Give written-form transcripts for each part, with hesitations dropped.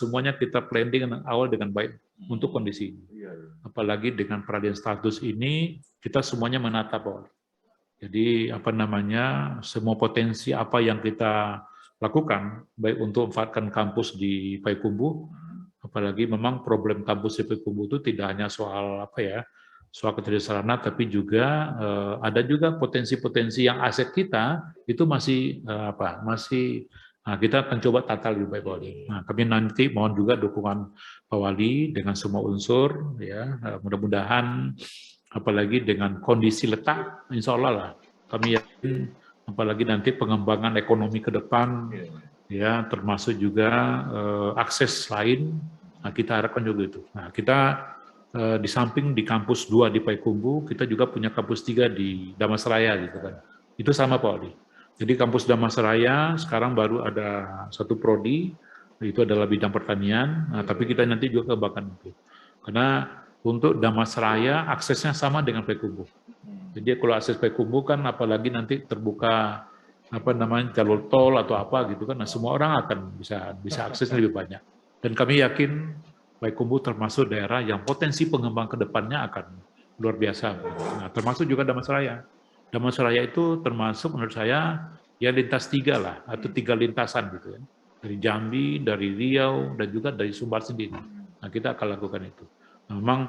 semuanya kita planning awal dengan baik untuk kondisi ini. Apalagi dengan peralihan status ini, kita semuanya menata, Pak. Jadi semua potensi apa yang kita lakukan, baik untuk memanfaatkan kampus di Payakumbuh, apalagi memang problem kampus di Payakumbuh itu tidak hanya soal soal ketersediaan, tapi juga ada juga potensi-potensi yang aset kita itu masih kita akan coba tata lebih baik, Pak Wali. Nah, kami nanti mohon juga dukungan Pak Wali dengan semua unsur, ya mudah-mudahan apalagi dengan kondisi letak, insya Allah lah kami yakin, apalagi nanti pengembangan ekonomi ke depan, ya termasuk juga akses lain, nah, kita harapkan juga itu. Nah, kita di samping di kampus 2 di Payakumbuh, kita juga punya kampus 3 di Damastraya gitu kan. Itu sama, Pak Wali. Jadi kampus Damastraya sekarang baru ada satu prodi, itu adalah bidang pertanian, nah, tapi kita nanti juga kembangkan itu. Karena untuk Damastraya aksesnya sama dengan Payakumbuh. Jadi kalau akses Payakumbuh kan apalagi nanti terbuka jalur tol atau apa gitu kan, nah semua orang akan bisa aksesnya lebih banyak. Dan kami yakin Payakumbuh termasuk daerah yang potensi pengembang ke depannya akan luar biasa. Nah, termasuk juga Damastraya. Damastraya itu termasuk menurut saya ya lintas 3 lah, atau 3 lintasan gitu ya. Dari Jambi, dari Riau, dan juga dari Sumbar sendiri. Nah, kita akan lakukan itu. Nah, memang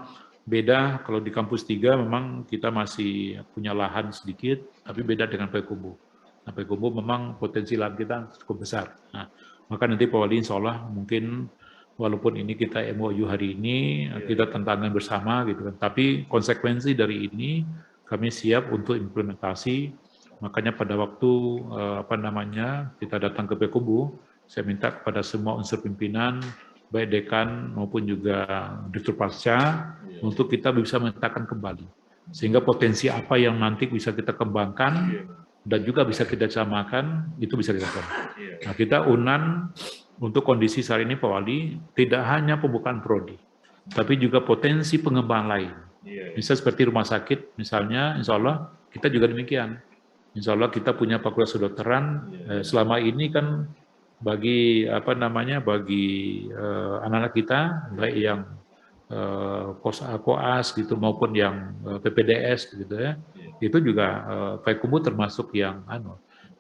beda kalau di kampus 3 memang kita masih punya lahan sedikit, tapi beda dengan Payakumbuh. Nah, Payakumbuh memang potensi lahan kita cukup besar. Nah, maka nanti Pak Wali insya Allah mungkin walaupun ini kita MOU hari ini, kita tantangan bersama gitu kan, tapi konsekuensi dari ini kami siap untuk implementasi. Makanya pada waktu kita datang ke Payakumbuh, saya minta kepada semua unsur pimpinan, baik dekan maupun juga direktur pasca, untuk kita bisa memetakan kembali. Sehingga potensi apa yang nanti bisa kita kembangkan dan juga bisa kita samakan, itu bisa dilakukan. Nah, kita UNAN untuk kondisi saat ini, Pak Wali, tidak hanya pembukaan prodi, tapi juga potensi pengembangan lain. Misalnya seperti rumah sakit, misalnya, insya Allah kita juga demikian. Insya Allah kita punya fakultas kedokteran, selama ini kan bagi anak-anak kita, baik yang koas gitu maupun yang PPDS gitu ya, itu juga Payakumbuh termasuk yang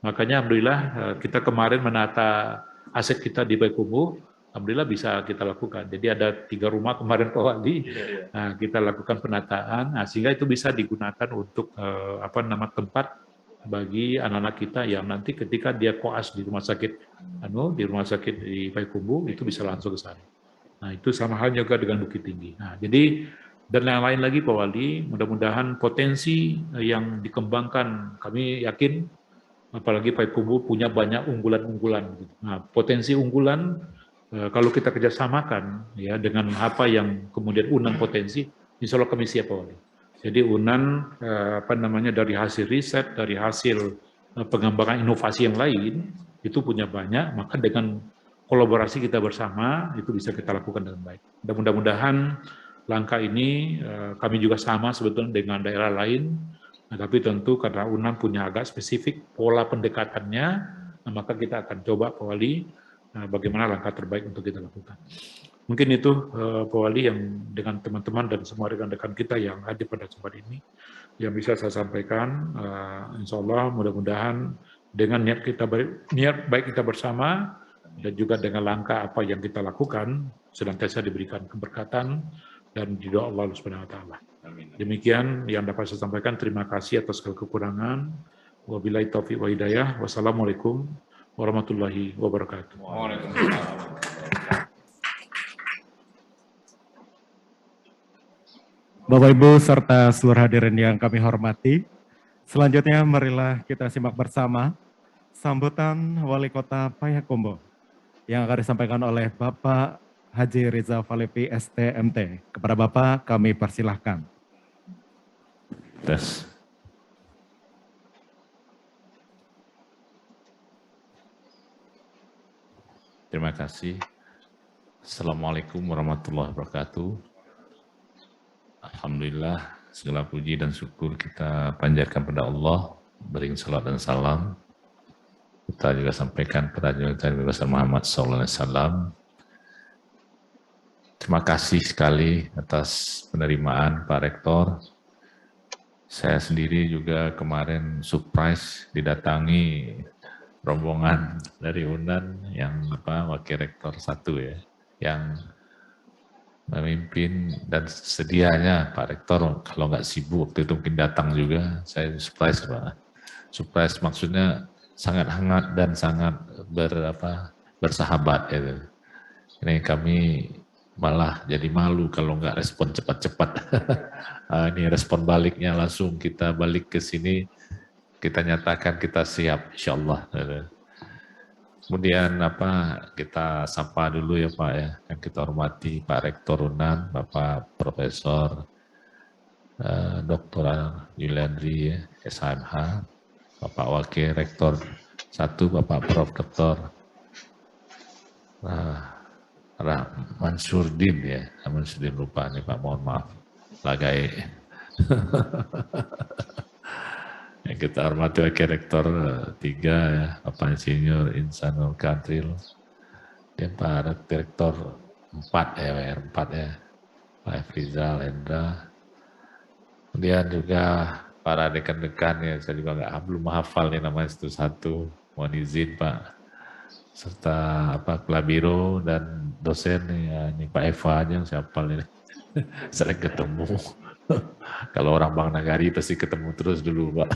makanya alhamdulillah kita kemarin menata aset kita di Payakumbuh, alhamdulillah bisa kita lakukan. Jadi ada 3 rumah kemarin Pak Wali, nah, kita lakukan penataan, nah, sehingga itu bisa digunakan untuk tempat bagi anak-anak kita yang nanti ketika dia koas di rumah sakit di Payakumbuh itu bisa langsung ke sana. Nah, itu sama halnya juga dengan Bukit Tinggi. Nah, jadi dan yang lain lagi Pak Wali, mudah-mudahan potensi yang dikembangkan, kami yakin apalagi Payakumbuh punya banyak unggulan-unggulan. Nah, potensi unggulan kalau kita kerjasamakan ya dengan apa yang kemudian UNAN potensi, insya Allah kami siap Pak Wali. Jadi UNAN dari hasil riset, dari hasil pengembangan inovasi yang lain itu punya banyak, maka dengan kolaborasi kita bersama itu bisa kita lakukan dengan baik. Dan mudah-mudahan langkah ini kami juga sama sebetulnya dengan daerah lain, nah, tapi tentu karena UNAN punya agak spesifik pola pendekatannya, nah, maka kita akan coba Pak Wali bagaimana langkah terbaik untuk kita lakukan. Mungkin itu Pak Wali yang dengan teman-teman dan semua rekan-rekan kita yang hadir pada kesempatan ini yang bisa saya sampaikan. Insya Allah mudah-mudahan dengan niat baik kita bersama dan juga dengan langkah apa yang kita lakukan senantiasa diberikan keberkatan dan ridho Allah Subhanahu wa taala. Demikian yang dapat saya sampaikan. Terima kasih atas segala kekurangan. Wabillahi taufiq wa hidayah. Wassalamualaikum warahmatullahi wabarakatuh. Bapak Ibu serta seluruh hadirin yang kami hormati, selanjutnya marilah kita simak bersama sambutan Wali Kota Payakumbuh yang akan disampaikan oleh Bapak Haji Riza Falepi STMT. Kepada Bapak kami persilahkan. Tes. Terima kasih. Assalamualaikum warahmatullahi wabarakatuh. Alhamdulillah, segala puji dan syukur kita panjatkan pada Allah, berikan salat dan salam. Kita juga sampaikan pada Nabi Muhammad SAW. terima kasih sekali atas penerimaan Pak Rektor. Saya sendiri juga kemarin surprise didatangi rombongan dari UNAN yang Wakil Rektor 1 ya, yang memimpin dan sedianya Pak Rektor kalau nggak sibuk waktu itu mungkin datang juga. Saya surprise Pak. Surprise maksudnya sangat hangat dan sangat bersahabat gitu. Ini kami malah jadi malu kalau nggak respon cepat-cepat. Ini respon baliknya langsung kita balik ke sini, kita nyatakan kita siap, insya Allah. Kemudian kita sapa dulu ya Pak ya, yang kita hormati Pak Rektor UNAN, Bapak Profesor Dr. Yuliandri SHMH, Bapak Wakil Rektor 1, Bapak Prof. Dr. Mansurdin ya, Mansurdin lupa nih Pak, mohon maaf. Lagai. Yang kita hormati Wakil Rektor 3 ya, Bapak Insinyur Insanul Kadril. Dan Pak Rektor 4 ya, WR4 ya, Pak Efrizal Endra. Kemudian juga para dekan-dekan ya, saya juga belum hafal nih namanya satu-satu, mohon izin Pak. Serta Klabiro dan dosen ya, ini Pak Eva aja yang saya hafal ini. Sering ketemu. Kalau orang Bang Nagari pasti ketemu terus dulu Pak.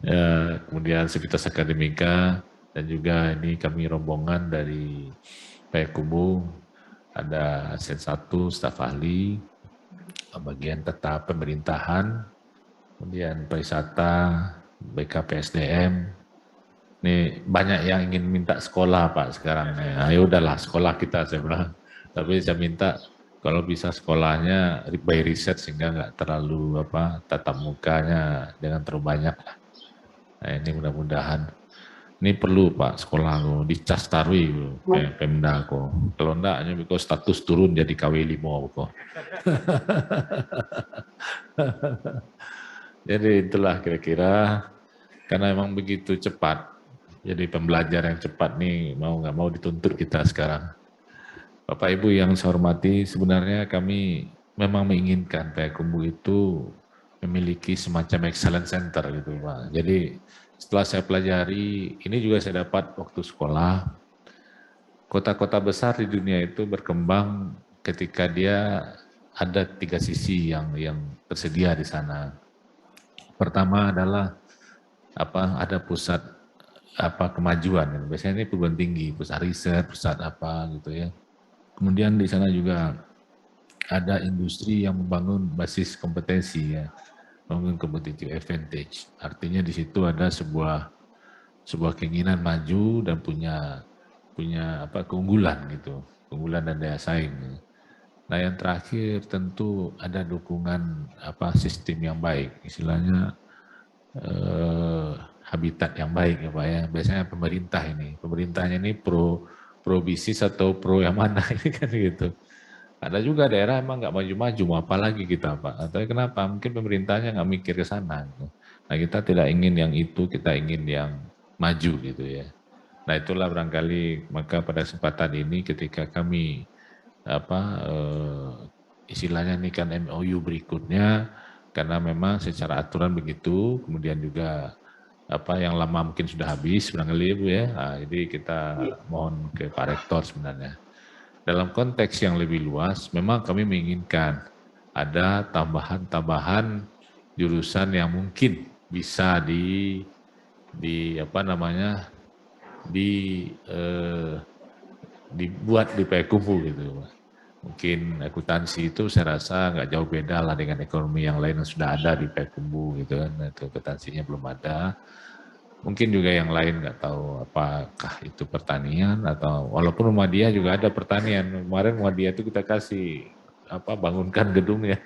Ya, kemudian Sivitas Akademika dan juga ini kami rombongan dari Payakumbuh, ada Sen 1 staf ahli, bagian tetap pemerintahan, kemudian pariwisata, BKPSDM. Ini banyak yang ingin minta sekolah Pak sekarang. Ya udahlah sekolah kita saya bilang. Tapi saya minta kalau bisa sekolahnya by riset sehingga nggak terlalu tatap mukanya jangan terlalu banyak. Nah ini mudah-mudahan. Ini perlu Pak sekolah lo dicas tarwi Pemda kok. Kalau enggak hanya because status turun jadi KW5 kok. Jadi itulah kira-kira karena memang begitu cepat. Jadi pembelajaran yang cepat nih mau nggak mau dituntut kita sekarang. Bapak Ibu yang saya hormati, sebenarnya kami memang menginginkan Payakumbuh itu memiliki semacam excellence center gitu Pak. Jadi setelah saya pelajari, ini juga saya dapat waktu sekolah, kota-kota besar di dunia itu berkembang ketika dia ada 3 sisi yang tersedia di sana. Pertama adalah ada pusat kemajuan, biasanya ini perguruan tinggi, pusat riset, pusat gitu ya. Kemudian di sana juga ada industri yang membangun basis kompetensi ya, membangun competitive advantage. Artinya di situ ada sebuah keinginan maju dan punya keunggulan gitu, keunggulan dan daya saing. Nah yang terakhir tentu ada dukungan sistem yang baik, istilahnya habitat yang baik ya Pak ya. Biasanya pemerintahnya ini pro bisnis atau pro yang mana ini kan gitu. Ada juga daerah emang nggak maju-maju, mau apa lagi kita Pak. Atau kenapa? Mungkin pemerintahnya nggak mikir ke sana. Gitu. Nah kita tidak ingin yang itu, kita ingin yang maju gitu ya. Nah itulah barangkali maka pada kesempatan ini ketika kami istilahnya ini kan MOU berikutnya, karena memang secara aturan begitu, kemudian juga yang lama mungkin sudah habis barangkali Bu ya. Nah, jadi kita mohon ke Pak Rektor sebenarnya. Dalam konteks yang lebih luas, memang kami menginginkan ada tambahan jurusan yang mungkin bisa dibuat di Payakumbuh gitu. Mungkin akuntansi itu saya rasa nggak jauh beda lah dengan ekonomi yang lain yang sudah ada di Payakumbuh gitu kan. Itu akuntansinya belum ada. Mungkin juga yang lain nggak tahu apakah itu pertanian atau walaupun Muhammadiyah juga ada pertanian. Kemarin Muhammadiyah itu kita kasih bangunkan gedungnya.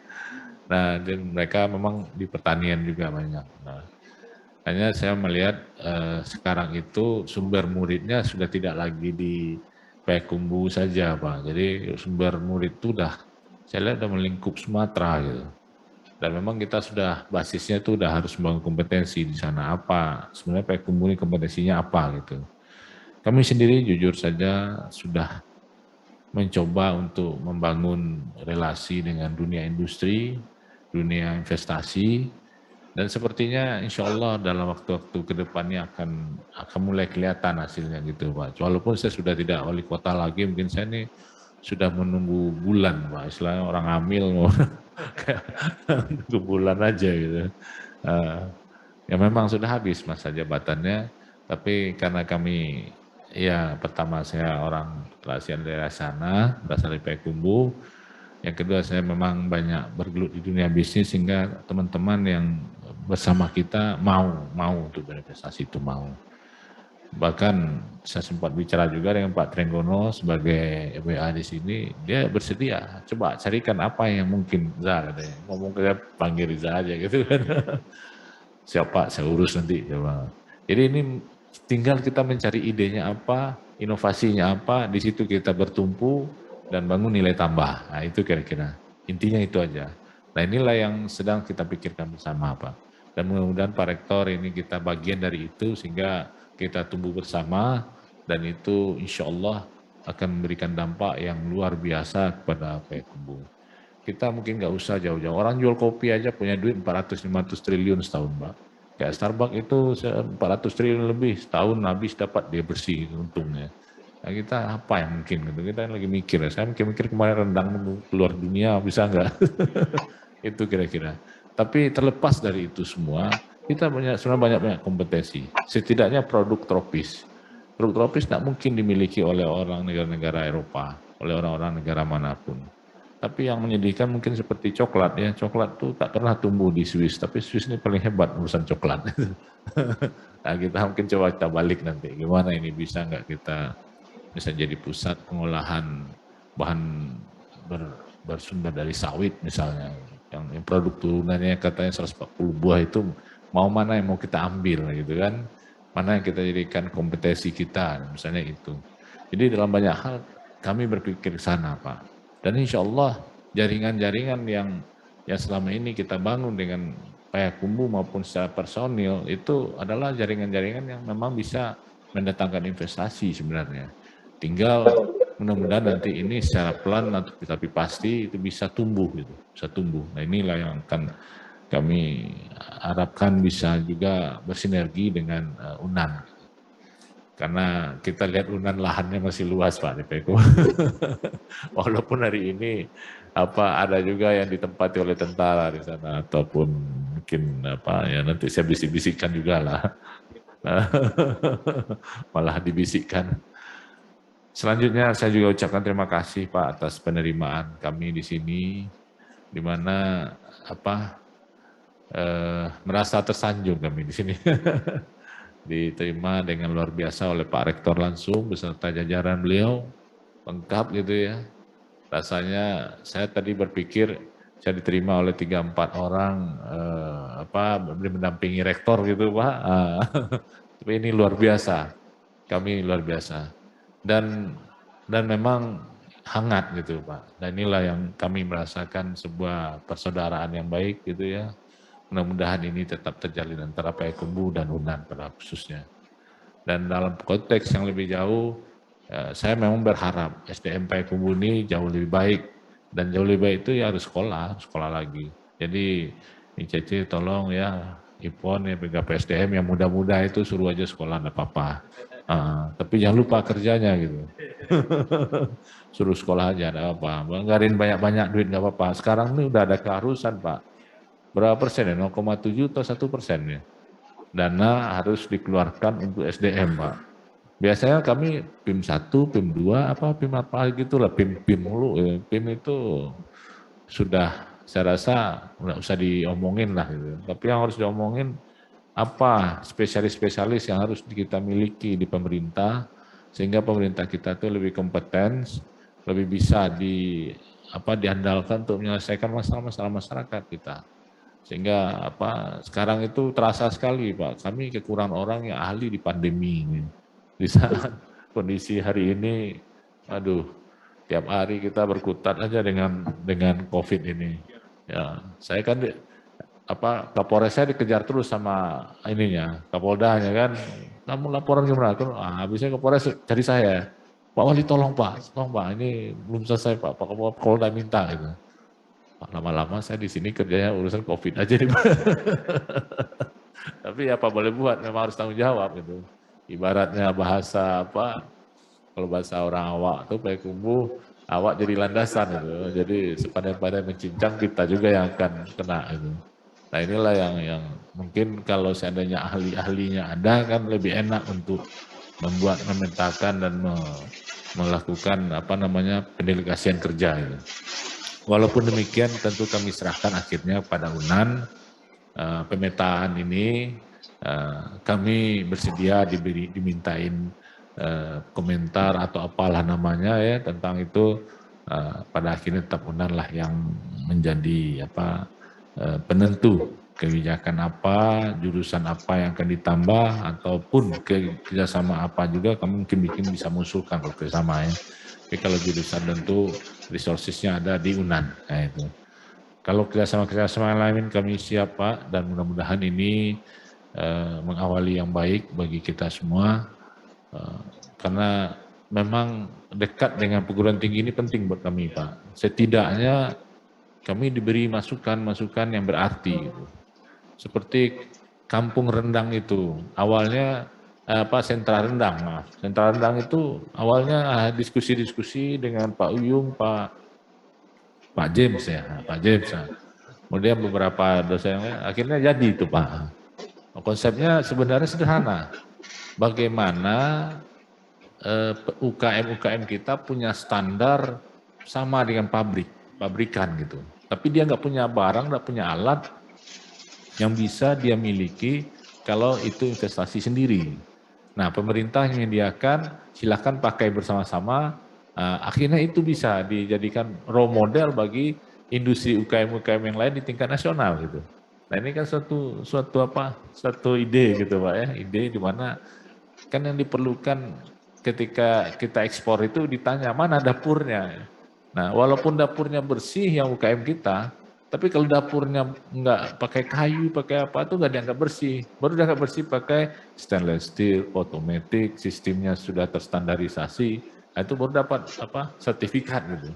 Nah, dan mereka memang di pertanian juga banyak. Nah, hanya saya melihat sekarang itu sumber muridnya sudah tidak lagi di Payakumbuh saja Pak. Jadi sumber murid itu saya lihat udah melingkup Sumatera gitu. Dan memang kita sudah basisnya itu udah harus membangun kompetensi di sana apa. Sebenarnya Payakumbuh ini kompetensinya apa gitu. Kami sendiri jujur saja sudah mencoba untuk membangun relasi dengan dunia industri, dunia investasi, dan sepertinya insya Allah dalam waktu-waktu ke depannya akan mulai kelihatan hasilnya gitu Pak. Walaupun saya sudah tidak wali kota lagi, mungkin saya ini sudah menunggu bulan Pak, istilahnya orang hamil mau nunggu bulan aja gitu. Ya memang sudah habis masa jabatannya, tapi karena kami, ya pertama saya orang kelahiran daerah sana, berasal dari Payakumbuh. Yang kedua saya memang banyak bergelut di dunia bisnis sehingga teman-teman yang bersama kita mau untuk berinvestasi itu mau. Bahkan saya sempat bicara juga dengan Pak Trenggono sebagai WA di sini, dia bersedia. Coba carikan apa yang mungkin Za, katanya. Ngomong ke panggil Riza aja gitu kan. Siapa saya urus nanti coba. Jadi ini tinggal kita mencari idenya apa, inovasinya apa, di situ kita bertumpu dan bangun nilai tambah. Nah itu kira-kira intinya itu aja. Nah inilah yang sedang kita pikirkan bersama Pak. Dan mudah-mudahan Pak Rektor ini kita bagian dari itu sehingga kita tumbuh bersama dan itu insya Allah akan memberikan dampak yang luar biasa kepada Payakumbuh. Kita mungkin nggak usah jauh-jauh. Orang jual kopi aja punya duit 400-500 triliun setahun, Pak. Kayak Starbucks itu 400 triliun lebih setahun habis dapat dia bersih untungnya. Nah, kita apa yang mungkin gitu. Kita lagi mikir, saya mikir kemarin rendang keluar dunia bisa nggak? Itu kira-kira. Tapi terlepas dari itu semua, kita sebenarnya banyak kompetensi. Setidaknya produk tropis. Produk tropis tidak mungkin dimiliki oleh orang negara-negara Eropa, oleh orang-orang negara manapun. Tapi yang menyedihkan mungkin seperti coklat ya, coklat tuh tak pernah tumbuh di Swiss, tapi Swiss ini paling hebat urusan coklat. Nah kita mungkin coba kita balik nanti, gimana ini bisa nggak kita bisa jadi pusat pengolahan bahan bersumber dari sawit misalnya, yang produk turunannya katanya 140 buah itu mau mana yang mau kita ambil gitu kan, mana yang kita jadikan kompetensi kita, misalnya itu. Jadi dalam banyak hal kami berpikir ke sana Pak. Dan insya Allah jaringan-jaringan yang selama ini kita bangun dengan Payakumbuh maupun secara personil itu adalah jaringan-jaringan yang memang bisa mendatangkan investasi sebenarnya. Tinggal mudah-mudahan nanti ini secara pelan tapi pasti itu bisa tumbuh gitu, bisa tumbuh. Nah inilah yang akan kami harapkan bisa juga bersinergi dengan UNAN. Karena kita lihat UNAN lahannya masih luas Pak di Peko. Walaupun hari ini ada juga yang ditempati oleh tentara di sana ataupun mungkin ya nanti saya bisik-bisikkan juga lah. Malah dibisikkan. Selanjutnya saya juga ucapkan terima kasih Pak atas penerimaan kami di sini, di mana merasa tersanjung kami di sini. Diterima dengan luar biasa oleh Pak Rektor langsung beserta jajaran beliau, lengkap gitu ya. Rasanya saya tadi berpikir saya diterima oleh 3-4 orang mendampingi rektor gitu Pak. Tapi ini luar biasa, kami luar biasa dan memang hangat gitu Pak. Dan inilah yang kami merasakan sebuah persaudaraan yang baik gitu ya. Mudah-mudahan ini tetap terjalin antara Payakumbuh dan UNAN pada khususnya. Dan dalam konteks yang lebih jauh, saya memang berharap SDM Payakumbuh ini jauh lebih baik. Dan jauh lebih baik itu ya harus sekolah lagi. Jadi ICC tolong ya, Ipon ya, PSDM yang muda-muda itu suruh aja sekolah, enggak apa-apa. Tapi jangan lupa kerjanya gitu. Suruh sekolah aja, enggak apa-apa. Nggarin banyak-banyak duit enggak apa-apa. Sekarang ini udah ada keharusan Pak. Berapa persen ya? 0,7 atau 1% ya? Dana harus dikeluarkan untuk SDM, Pak. Biasanya kami PIM 1, PIM 2, PIM apa gitu lah, PIM mulu. PIM itu sudah saya rasa nggak usah diomongin lah gitu. Tapi yang harus diomongin apa spesialis-spesialis yang harus kita miliki di pemerintah sehingga pemerintah kita itu lebih kompeten, lebih bisa diandalkan untuk menyelesaikan masalah-masalah masyarakat kita. Sehingga sekarang itu terasa sekali Pak, kami kekurangan orang yang ahli di pandemi ini. Di saat kondisi hari ini, tiap hari kita berkutat aja dengan COVID ini. Ya, saya kan Kapolres saya dikejar terus sama Kapoldanya kan. Kamu laporan gimana? Habisnya Kapolres cari saya. Pak Wali tolong Pak, ini belum selesai Pak Kapolda minta gitu. Pak, lama-lama saya di sini kerjanya urusan COVID aja nih Pak. Tapi apa boleh buat, memang harus tanggung jawab gitu. Ibaratnya bahasa apa, kalau bahasa orang awak tuh Payakumbuh, awak jadi landasan gitu. Jadi sepadan-padan mencincang kita juga yang akan kena gitu. Nah inilah yang mungkin kalau seandainya ahli-ahlinya ada kan lebih enak untuk memetakan dan melakukan apa namanya pendelegasian kerja gitu. Walaupun demikian tentu kami serahkan akhirnya pada UNAN pemetaan ini kami bersedia dimintain komentar atau apalah namanya ya tentang itu pada akhirnya tetap UNAN lah yang menjadi penentu kebijakan apa, jurusan apa yang akan ditambah ataupun kerjasama apa juga kami mungkin bisa mengusulkan kalau kerjasama ya. Tapi kalau jurusan tentu resourcesnya ada di UNAN. Nah, itu. Kalau kerjasama lain kami siap Pak dan mudah-mudahan ini mengawali yang baik bagi kita semua karena memang dekat dengan perguruan tinggi ini penting buat kami Pak. Setidaknya kami diberi masukan-masukan yang berarti gitu. Seperti Kampung Rendang itu, awalnya sentra rendang, maaf. Sentra rendang itu awalnya diskusi-diskusi dengan Pak Uyung, Pak James ya, Pak James. Kemudian beberapa dosen akhirnya jadi itu Pak. Konsepnya sebenarnya sederhana. Bagaimana UKM kita punya standar sama dengan pabrikan gitu. Tapi dia nggak punya barang, nggak punya alat yang bisa dia miliki kalau itu investasi sendiri. Nah, pemerintah menyediakan, silakan pakai bersama-sama. Akhirnya itu bisa dijadikan role model bagi industri UKM-UKM yang lain di tingkat nasional gitu. Nah, ini kan suatu ide gitu Pak ya, ide di mana kan yang diperlukan ketika kita ekspor itu ditanya mana dapurnya. Nah, walaupun dapurnya bersih yang UKM kita, tapi kalau dapurnya nggak pakai kayu, pakai apa itu nggak dianggap bersih. Baru dianggap bersih pakai stainless steel, otomatis, sistemnya sudah terstandarisasi. Nah, itu baru dapat sertifikat gitu.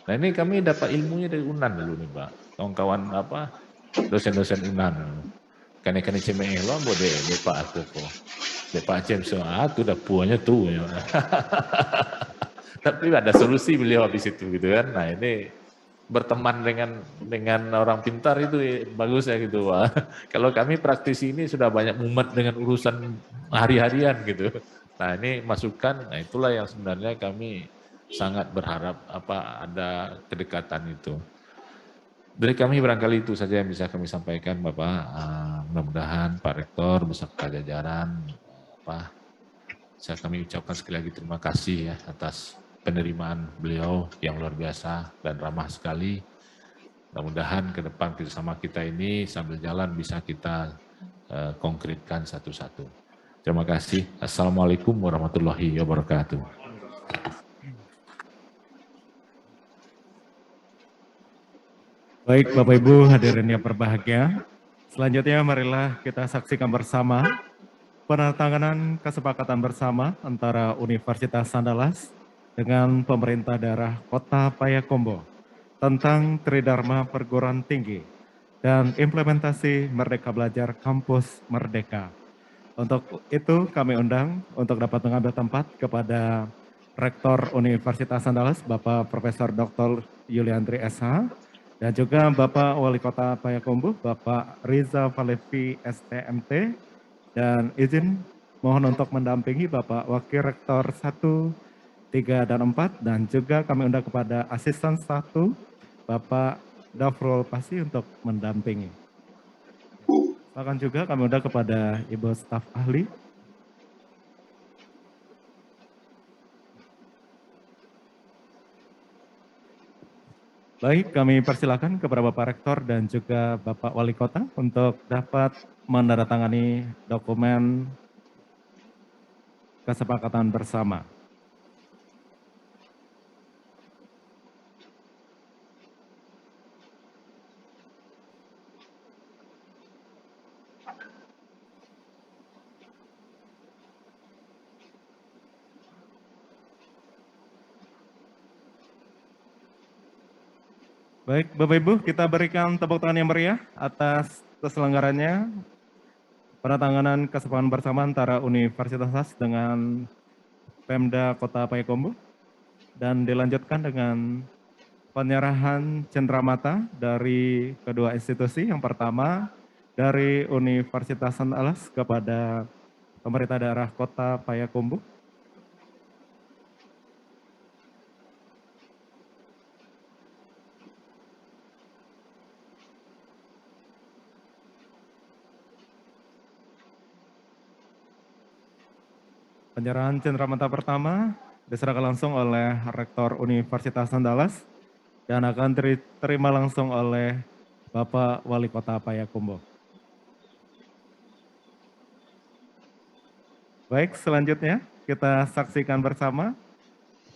Nah ini kami dapat ilmunya dari UNAN dulu nih Pak. Kawan-kawan dosen-dosen UNAN. Kan cemeh lo boleh Pak aku kok. Pak James itu dapurnya tuh. Ya. Tapi ada solusi beliau habis itu gitu kan. Nah ini berteman dengan orang pintar itu bagus ya gitu Pak. Kalau kami praktisi ini sudah banyak mumet dengan urusan hari-harian gitu. Nah ini masukan, nah itulah yang sebenarnya kami sangat berharap ada kedekatan itu. Dari kami barangkali itu saja yang bisa kami sampaikan Bapak. Mudah-mudahan Pak Rektor beserta jajaran saya kami ucapkan sekali lagi terima kasih ya atas penerimaan beliau yang luar biasa dan ramah sekali. Mudah-mudahan ke depan kerjasama kita ini sambil jalan bisa kita konkretkan satu-satu. Terima kasih. Assalamualaikum warahmatullahi wabarakatuh. Baik Bapak Ibu hadirin yang berbahagia, selanjutnya marilah kita saksikan bersama penandatanganan kesepakatan bersama antara Universitas Andalas dengan pemerintah daerah Kota Payakumbuh tentang Tridharma Perguruan Tinggi dan implementasi Merdeka Belajar Kampus Merdeka. Untuk itu kami undang untuk dapat mengambil tempat kepada Rektor Universitas Andalas, Bapak Profesor Dr. Yuliandri SH, dan juga Bapak Wali Kota Payakumbuh, Bapak Riza Falevi STMT, dan izin mohon untuk mendampingi Bapak Wakil Rektor 1, 3, dan 4, dan juga kami undang kepada Asisten 1, Bapak Dafrul Pasi untuk mendampingi. Bahkan juga kami undang kepada Ibu Staf Ahli. Baik, kami persilakan kepada Bapak Rektor dan juga Bapak Wali Kota untuk dapat menandatangani dokumen kesepakatan bersama. Baik, Bapak Ibu, kita berikan tepuk tangan yang meriah atas terselenggaranya penandatanganan kesepakatan bersama antara Universitas SAS dengan Pemda Kota Payakumbuh dan dilanjutkan dengan penyerahan cenderamata dari kedua institusi. Yang pertama dari Universitas Andalas kepada pemerintah daerah Kota Payakumbuh. Penyerahan cenderamata pertama diserahkan langsung oleh Rektor Universitas Andalas dan akan diterima langsung oleh Bapak Wali Kota Payakumbuh. Baik, selanjutnya kita saksikan bersama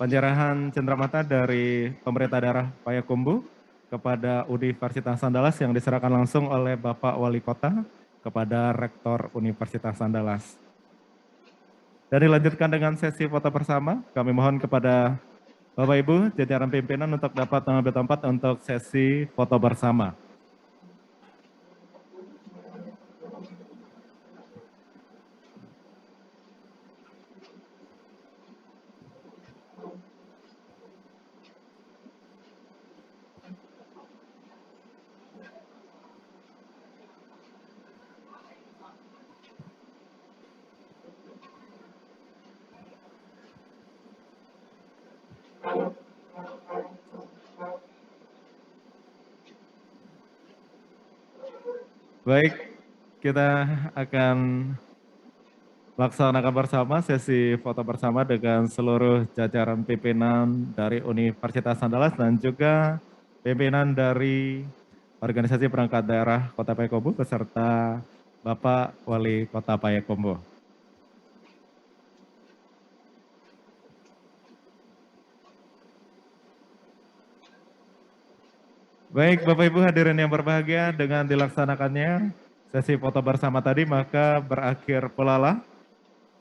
penyerahan cenderamata dari pemerintah daerah Payakumbuh kepada Universitas Andalas yang diserahkan langsung oleh Bapak Wali Kota kepada Rektor Universitas Andalas. Dan dilanjutkan dengan sesi foto bersama. Kami mohon kepada Bapak Ibu, jajaran pimpinan untuk dapat mengambil tempat untuk sesi foto bersama. Baik, kita akan laksanakan bersama sesi foto bersama dengan seluruh jajaran pimpinan dari Universitas Andalas dan juga pimpinan dari organisasi perangkat daerah Kota Payakumbuh beserta Bapak Wali Kota Payakumbuh. Baik, Bapak Ibu hadirin yang berbahagia, dengan dilaksanakannya sesi foto bersama tadi, maka berakhir pula lah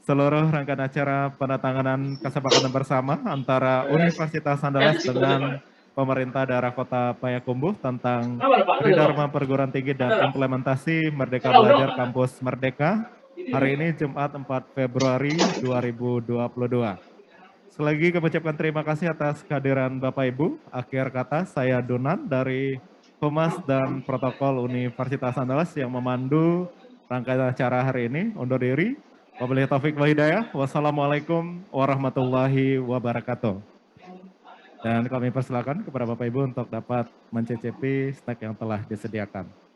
seluruh rangkaian acara penandatanganan kesepakatan bersama antara Universitas Andalas dengan pemerintah daerah Kota Payakumbuh tentang Tridharma Perguruan Tinggi dan implementasi Merdeka Belajar Kampus Merdeka hari ini Jumat 4 Februari 2022. Sekali lagi kami ucapkan terima kasih atas kehadiran Bapak Ibu. Akhir kata saya Donan dari Humas dan Protokol Universitas Andalas yang memandu rangkaian acara hari ini. Undur diri. Wabillahi taufiq wal hidayah. Wassalamualaikum warahmatullahi wabarakatuh. Dan kami persilakan kepada Bapak Ibu untuk dapat mencicipi snack yang telah disediakan.